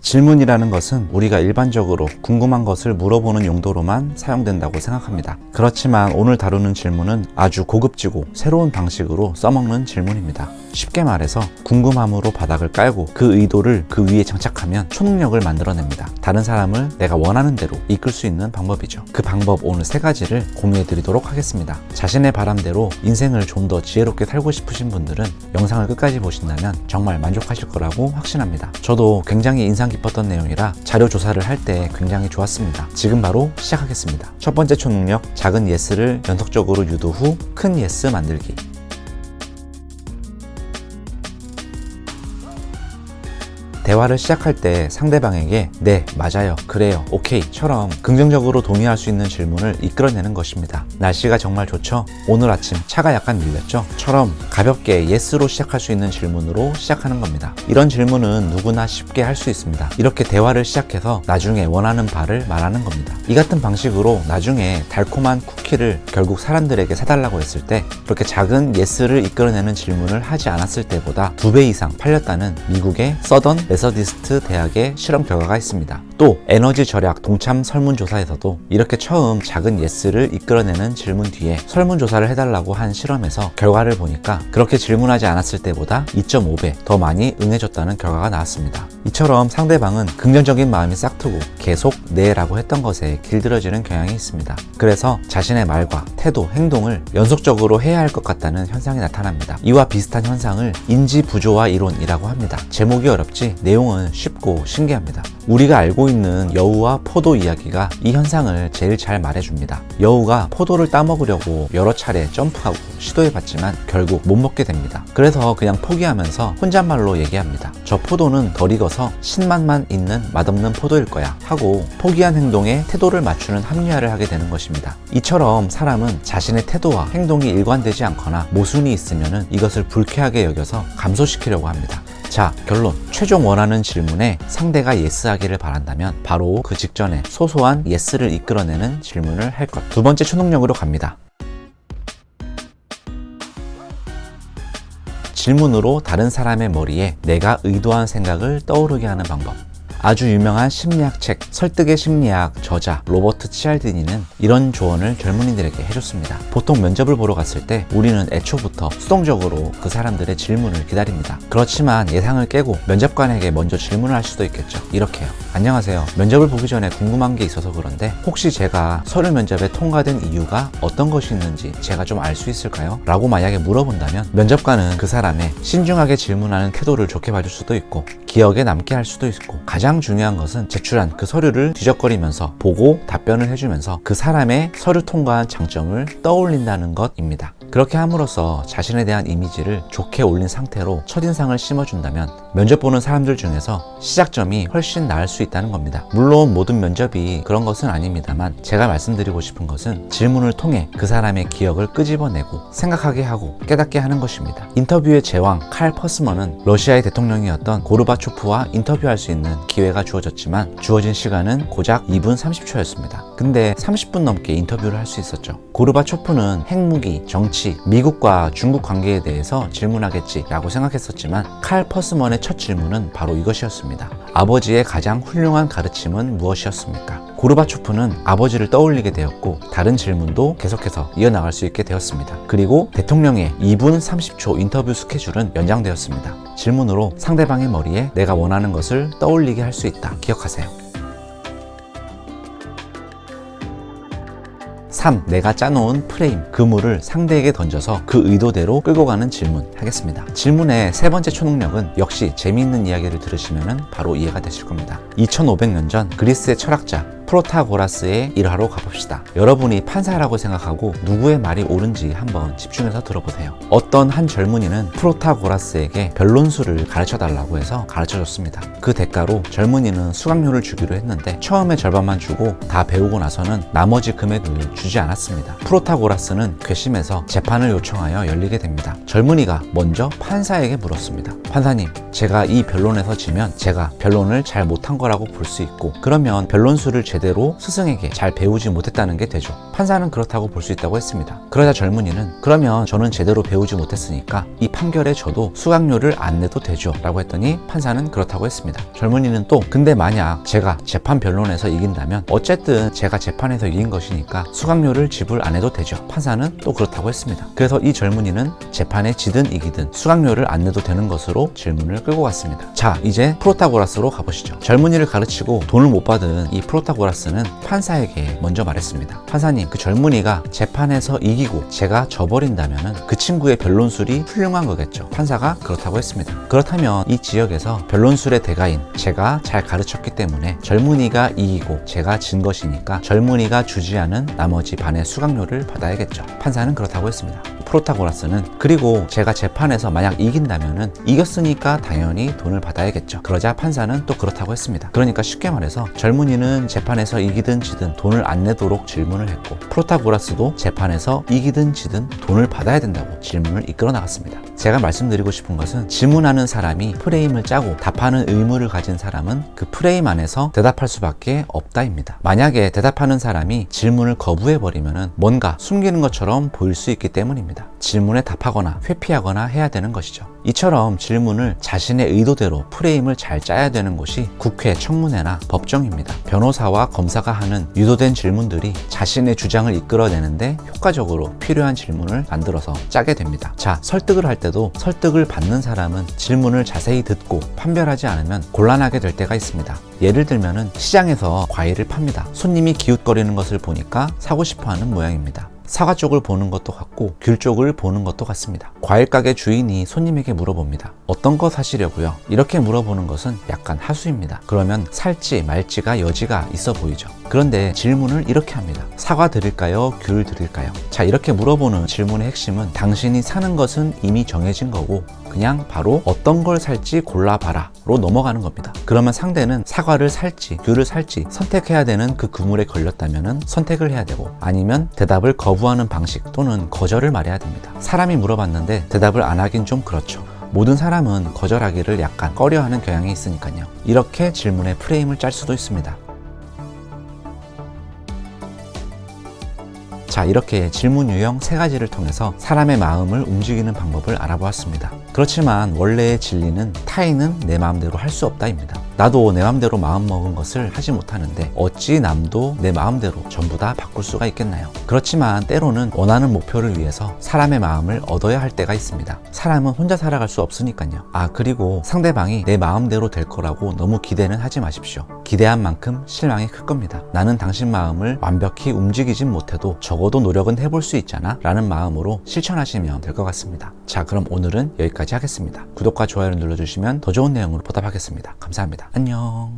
질문이라는 것은 우리가 일반적으로 궁금한 것을 물어보는 용도로만 사용된다고 생각합니다. 그렇지만 오늘 다루는 질문은 아주 고급지고 새로운 방식으로 써먹는 질문입니다. 쉽게 말해서 궁금함으로 바닥을 깔고 그 의도를 그 위에 장착하면 초능력을 만들어냅니다. 다른 사람을 내가 원하는 대로 이끌 수 있는 방법이죠. 그 방법 오늘 3가지를 공유해 드리도록 하겠습니다. 자신의 바람대로 인생을 좀 더 지혜롭게 살고 싶으신 분들은 영상을 끝까지 보신다면 정말 만족하실 거라고 확신합니다. 저도 굉장히 인상 깊었던 내용이라 자료 조사를 할 때 굉장히 좋았습니다. 지금 바로 시작하겠습니다. 첫 번째 초능력, 작은 예스를 연속적으로 유도 후 큰 예스 만들기. 대화를 시작할 때 상대방에게 네, 맞아요, 그래요, 오케이처럼 긍정적으로 동의할 수 있는 질문을 이끌어내는 것입니다. 날씨가 정말 좋죠? 오늘 아침 차가 약간 밀렸죠? 처럼 가볍게 예스로 시작할 수 있는 질문으로 시작하는 겁니다. 이런 질문은 누구나 쉽게 할 수 있습니다. 이렇게 대화를 시작해서 나중에 원하는 바를 말하는 겁니다. 이 같은 방식으로 나중에 달콤한 쿠키를 결국 사람들에게 사달라고 했을 때 그렇게 작은 예스를 이끌어내는 질문을 하지 않았을 때보다 2배 이상 팔렸다는 미국의 서던 메서디스트 대학의 실험 결과가 있습니다. 또 에너지 절약 동참 설문조사에서도 이렇게 처음 작은 예스를 이끌어내는 질문 뒤에 설문조사를 해달라고 한 실험에서 결과를 보니까 그렇게 질문하지 않았을 때보다 2.5배 더 많이 응해줬다는 결과가 나왔습니다. 이처럼 상대방은 긍정적인 마음이 싹트고 계속 네 라고 했던 것에 길들여지는 경향이 있습니다. 그래서 자신의 말과 태도, 행동을 연속적으로 해야 할 것 같다는 현상이 나타납니다. 이와 비슷한 현상을 인지 부조화 이론이라고 합니다. 제목이 어렵지 내용은 쉽고 신기합니다. 우리가 알고 있는 여우와 포도 이야기가 이 현상을 제일 잘 말해줍니다. 여우가 포도를 따먹으려고 여러 차례 점프하고 시도해봤지만 결국 못 먹게 됩니다. 그래서 그냥 포기하면서 혼잣말로 얘기합니다. 저 포도는 덜 익어서 신맛만 있는 맛없는 포도일 거야 하고 포기한 행동에 태도를 맞추는 합리화를 하게 되는 것입니다. 이처럼 사람은 자신의 태도와 행동이 일관되지 않거나 모순이 있으면 이것을 불쾌하게 여겨서 감소시키려고 합니다. 자, 결론. 최종 원하는 질문에 상대가 예스하기를 바란다면 바로 그 직전에 소소한 예스를 이끌어내는 질문을 할 것. 2번째 초능력으로 갑니다. 질문으로 다른 사람의 머리에 내가 의도한 생각을 떠오르게 하는 방법. 아주 유명한 심리학 책 설득의 심리학 저자 로버트 치알디니는 이런 조언을 젊은이들에게 해줬습니다. 보통 면접을 보러 갔을 때 우리는 애초부터 수동적으로 그 사람들의 질문을 기다립니다. 그렇지만 예상을 깨고 면접관에게 먼저 질문을 할 수도 있겠죠. 이렇게요. 안녕하세요. 면접을 보기 전에 궁금한 게 있어서 그런데 혹시 제가 서류 면접에 통과된 이유가 어떤 것이 있는지 제가 좀 알 수 있을까요? 라고 만약에 물어본다면 면접관은 그 사람의 신중하게 질문하는 태도를 좋게 봐줄 수도 있고 기억에 남게 할 수도 있고 가장 중요한 것은 제출한 그 서류를 뒤적거리면서 보고 답변을 해주면서 그 사람의 서류 통과한 장점을 떠올린다는 것입니다. 그렇게 함으로써 자신에 대한 이미지를 좋게 올린 상태로 첫인상을 심어준다면 면접 보는 사람들 중에서 시작점이 훨씬 나을 수 있다는 겁니다. 물론 모든 면접이 그런 것은 아닙니다만 제가 말씀드리고 싶은 것은 질문을 통해 그 사람의 기억을 끄집어내고 생각하게 하고 깨닫게 하는 것입니다. 인터뷰의 제왕 칼 퍼스먼은 러시아의 대통령이었던 고르바초프와 인터뷰할 수 있는 기회가 주어졌지만 주어진 시간은 고작 2분 30초였습니다. 근데 30분 넘게 인터뷰를 할 수 있었죠. 고르바초프는 핵무기, 정치, 미국과 중국 관계에 대해서 질문하겠지라고 생각했었지만 칼 퍼스먼의 첫 질문은 바로 이것이었습니다. 아버지의 가장 훌륭한 가르침은 무엇이었습니까? 고르바초프는 아버지를 떠올리게 되었고 다른 질문도 계속해서 이어나갈 수 있게 되었습니다. 그리고 대통령의 2분 30초 인터뷰 스케줄은 연장되었습니다. 질문으로 상대방의 머리에 내가 원하는 것을 떠올리게 할 수 있다. 기억하세요. 3. 내가 짜놓은 프레임, 그물을 상대에게 던져서 그 의도대로 끌고 가는 질문 하겠습니다. 질문의 3번째 초능력은 역시 재미있는 이야기를 들으시면 바로 이해가 되실 겁니다. 2500년 전 그리스의 철학자 프로타고라스의 일화로 가봅시다. 여러분이 판사라고 생각하고 누구의 말이 옳은지 한번 집중해서 들어보세요. 어떤 한 젊은이는 프로타고라스에게 변론수를 가르쳐달라고 해서 가르쳐줬습니다. 그 대가로 젊은이는 수강료를 주기로 했는데 처음에 절반만 주고 다 배우고 나서는 나머지 금액을 주지 않았습니다. 프로타고라스는 괘씸해서 재판을 요청하여 열리게 됩니다. 젊은이가 먼저 판사에게 물었습니다. 판사님, 제가 이 변론에서 지면 제가 변론을 잘 못한 거라고 볼 수 있고 그러면 변론수를 제대로 제대로 스승에게 잘 배우지 못했다는 게 되죠. 판사는 그렇다고 볼 수 있다고 했습니다. 그러자 젊은이는 그러면 저는 제대로 배우지 못했으니까 이 판결에 저도 수강료를 안 내도 되죠? 라고 했더니 판사는 그렇다고 했습니다. 젊은이는 또 근데 만약 제가 재판 변론에서 이긴다면 어쨌든 제가 재판에서 이긴 것이니까 수강료를 지불 안 해도 되죠? 판사는 또 그렇다고 했습니다. 그래서 이 젊은이는 재판에 지든 이기든 수강료를 안 내도 되는 것으로 질문을 끌고 갔습니다. 자, 이제 프로타고라스로 가보시죠. 젊은이를 가르치고 돈을 못 받은 이 프로타고라스는 판사에게 먼저 말했습니다. 판사님, 그 젊은이가 재판에서 이기고 제가 져버린다면 그 친구의 변론술이 훌륭한 거겠죠? 판사가 그렇다고 했습니다. 그렇다면 이 지역에서 변론술의 대가인 제가 잘 가르쳤기 때문에 젊은이가 이기고 제가 진 것이니까 젊은이가 주지 않은 나머지 반의 수강료를 받아야겠죠? 판사는 그렇다고 했습니다. 프로타고라스는 그리고 제가 재판에서 만약 이긴다면은 이겼으니까 당연히 돈을 받아야겠죠. 그러자 판사는 또 그렇다고 했습니다. 그러니까 쉽게 말해서 젊은이는 재판에서 이기든 지든 돈을 안 내도록 질문을 했고 프로타고라스도 재판에서 이기든 지든 돈을 받아야 된다고 질문을 이끌어 나갔습니다. 제가 말씀드리고 싶은 것은 질문하는 사람이 프레임을 짜고 답하는 의무를 가진 사람은 그 프레임 안에서 대답할 수밖에 없다입니다. 만약에 대답하는 사람이 질문을 거부해버리면 뭔가 숨기는 것처럼 보일 수 있기 때문입니다. 질문에 답하거나 회피하거나 해야 되는 것이죠. 이처럼 질문을 자신의 의도대로 프레임을 잘 짜야 되는 곳이 국회, 청문회나 법정입니다. 변호사와 검사가 하는 유도된 질문들이 자신의 주장을 이끌어내는데 효과적으로 필요한 질문을 만들어서 짜게 됩니다. 자, 설득을 할 때도 설득을 받는 사람은 질문을 자세히 듣고 판별하지 않으면 곤란하게 될 때가 있습니다. 예를 들면은 시장에서 과일을 팝니다. 손님이 기웃거리는 것을 보니까 사고 싶어하는 모양입니다. 사과 쪽을 보는 것도 같고 귤 쪽을 보는 것도 같습니다. 과일 가게 주인이 손님에게 물어봅니다. 어떤 거 사시려고요? 이렇게 물어보는 것은 약간 하수입니다. 그러면 살지 말지가 여지가 있어 보이죠. 그런데 질문을 이렇게 합니다. 사과 드릴까요? 귤 드릴까요? 자, 이렇게 물어보는 질문의 핵심은 당신이 사는 것은 이미 정해진 거고 그냥 바로 어떤 걸 살지 골라봐라 로 넘어가는 겁니다. 그러면 상대는 사과를 살지 귤을 살지 선택해야 되는 그 그물에 걸렸다면 선택을 해야 되고 아니면 대답을 거부하는 방식 또는 거절을 말해야 됩니다. 사람이 물어봤는데 대답을 안 하긴 좀 그렇죠. 모든 사람은 거절하기를 약간 꺼려하는 경향이 있으니까요. 이렇게 질문의 프레임을 짤 수도 있습니다. 자, 이렇게 질문 유형 3가지를 통해서 사람의 마음을 움직이는 방법을 알아보았습니다. 그렇지만 원래의 진리는 타인은 내 마음대로 할 수 없다입니다. 나도 내 마음대로 마음먹은 것을 하지 못하는데 어찌 남도 내 마음대로 전부 다 바꿀 수가 있겠나요? 그렇지만 때로는 원하는 목표를 위해서 사람의 마음을 얻어야 할 때가 있습니다. 사람은 혼자 살아갈 수 없으니까요. 아, 그리고 상대방이 내 마음대로 될 거라고 너무 기대는 하지 마십시오. 기대한 만큼 실망이 클 겁니다. 나는 당신 마음을 완벽히 움직이진 못해도 적어도 노력은 해볼 수 있잖아 라는 마음으로 실천하시면 될 것 같습니다. 자, 그럼 오늘은 여기까지 하겠습니다. 구독과 좋아요를 눌러주시면 더 좋은 내용으로 보답하겠습니다. 감사합니다. 안녕.